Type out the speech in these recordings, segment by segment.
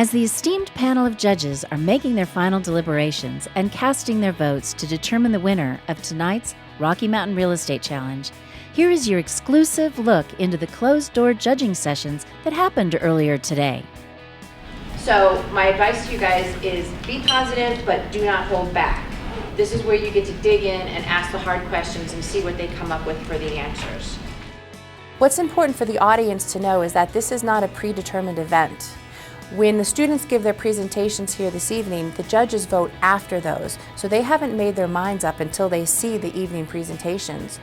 As the esteemed panel of judges are making their final deliberations and casting their votes to determine the winner of tonight's Rocky Mountain Real Estate Challenge, here is your exclusive look into the closed-door judging sessions that happened earlier today. So my advice to you guys is be positive, but do not hold back. This is where you get to dig in and ask the hard questions and see what they come up with for the answers. What's important for the audience to know is that this is not a predetermined event. When the students give their presentations here this evening, the judges vote after those, so they haven't made their minds up until they see the evening presentations.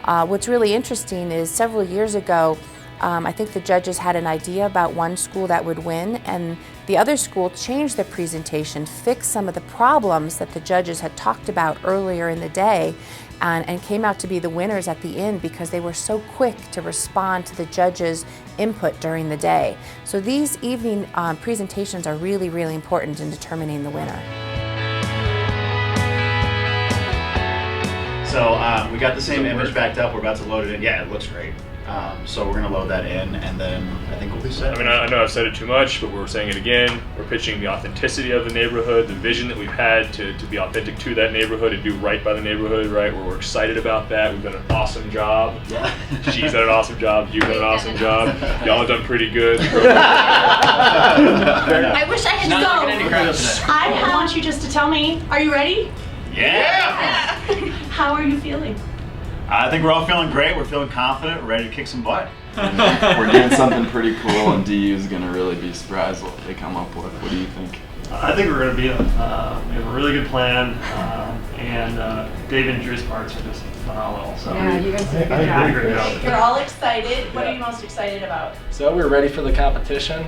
What's really interesting is several years ago, I think the judges had an idea about one school that would win, and the other school changed their presentation, fixed some of the problems that the judges had talked about earlier in the day, and came out to be the winners at the end because they were so quick to respond to the judges' input during the day. So these evening presentations are really, really important in determining the winner. So we got the same image backed up. We're about to load it in. Yeah, it looks great. So we're going to load that in, and then I think we'll be set. I mean, I know I've said it too much, but we're saying it again. We're pitching the authenticity of the neighborhood, the vision that we've had to be authentic to that neighborhood and do right by the neighborhood, right? We're excited about that. We've done an awesome job. Yeah. She's done an awesome job. You've done an awesome job. Y'all have done pretty good. I wish I had I want you just to tell me, are you ready? Yeah! How are you feeling? I think we're all feeling great. We're feeling confident. We're ready to kick some butt. We're doing something pretty cool, and DU is going to really be surprised what they come up with. What do you think? I think we're going to be we have a really good plan, and David and Drew's parts are just phenomenal. So Yeah, you guys did a good job. You're all excited. What are you most excited about? So we're ready for the competition.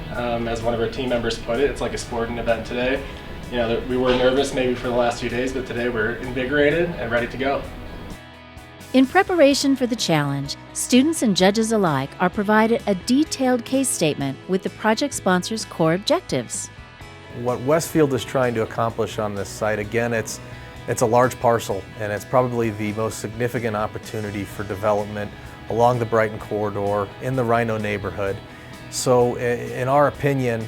As one of our team members put it, it's like a sporting event today. You know, we were nervous maybe for the last few days, but today we're invigorated and ready to go. In preparation for the challenge, students and judges alike are provided a detailed case statement with the project sponsor's core objectives. What Westfield is trying to accomplish on this site, again, it's a large parcel, and it's probably the most significant opportunity for development along the Brighton corridor in the Rhino neighborhood. So in our opinion,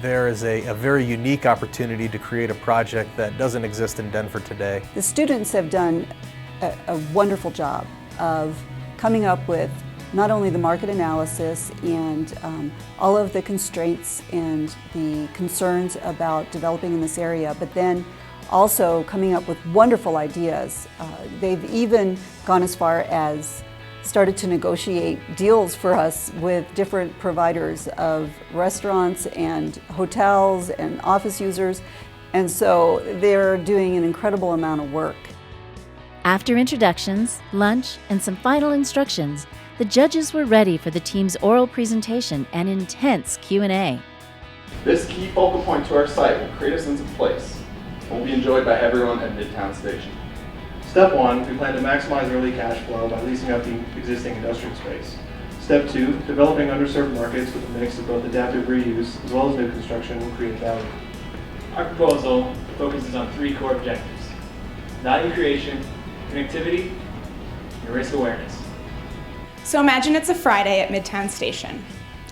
there is a very unique opportunity to create a project that doesn't exist in Denver today. The students have done a wonderful job of coming up with not only the market analysis and all of the constraints and the concerns about developing in this area, but then also coming up with wonderful ideas. They've even gone as far as started to negotiate deals for us with different providers of restaurants and hotels and office users, and so they're doing an incredible amount of work. After introductions, lunch, and some final instructions, the judges were ready for the team's oral presentation and intense Q&A. This key focal point to our site will create a sense of place and will be enjoyed by everyone at Midtown Station. Step 1, we plan to maximize early cash flow by leasing out the existing industrial space. Step 2, developing underserved markets with a mix of both adaptive reuse as well as new construction will create value. Our proposal focuses on 3 core objectives: value creation, connectivity, and risk awareness. So imagine it's a Friday at Midtown Station.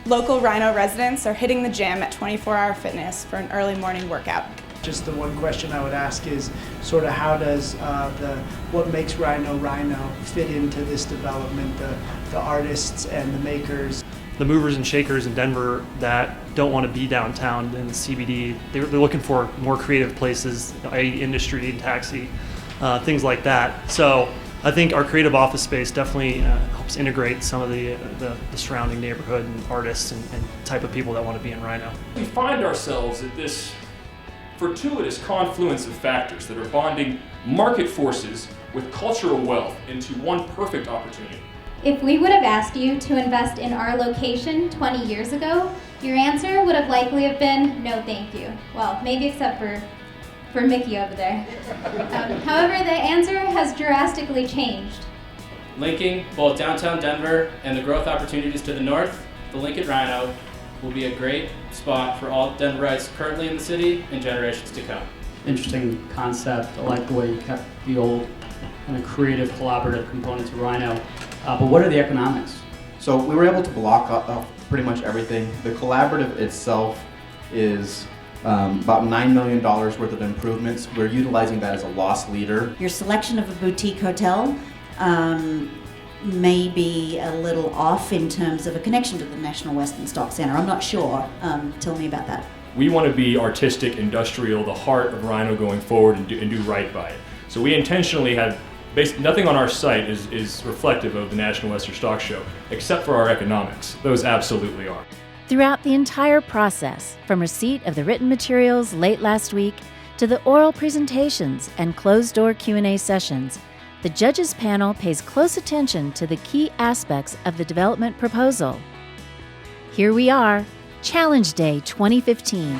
Local Rhino residents are hitting the gym at 24-hour Fitness for an early morning workout. Just the one question I would ask is sort of how does what makes Rhino fit into this development, the artists and the makers. The movers and shakers in Denver that don't want to be downtown in the CBD, they're looking for more creative places, i.e. industry and taxi, things like that. So I think our creative office space definitely helps integrate some of the surrounding neighborhood and artists and type of people that want to be in Rhino. We find ourselves at this fortuitous confluence of factors that are bonding market forces with cultural wealth into one perfect opportunity. If we would have asked you to invest in our location 20 years ago, your answer would have likely have been no thank you. Well, maybe except for Mickey over there. However, the answer has drastically changed. Linking both downtown Denver and the growth opportunities to the north, the link at Rhino will be a great spot for all Denverites currently in the city and generations to come. Interesting concept. I like the way you kept the old kind of creative collaborative component to Rhino. But what are the economics? So we were able to block off pretty much everything. The collaborative itself is about $9 million worth of improvements. We're utilizing that as a loss leader. Your selection of a boutique hotel may be a little off in terms of a connection to the National Western Stock Center. I'm not sure. Tell me about that. We want to be artistic, industrial, the heart of Rhino going forward, and do right by it. So we intentionally have nothing on our site is reflective of the National Western Stock Show, except for our economics. Those absolutely are. Throughout the entire process, from receipt of the written materials late last week to the oral presentations and closed-door Q&A sessions, the judges panel pays close attention to the key aspects of the development proposal. Here we are, Challenge Day 2015.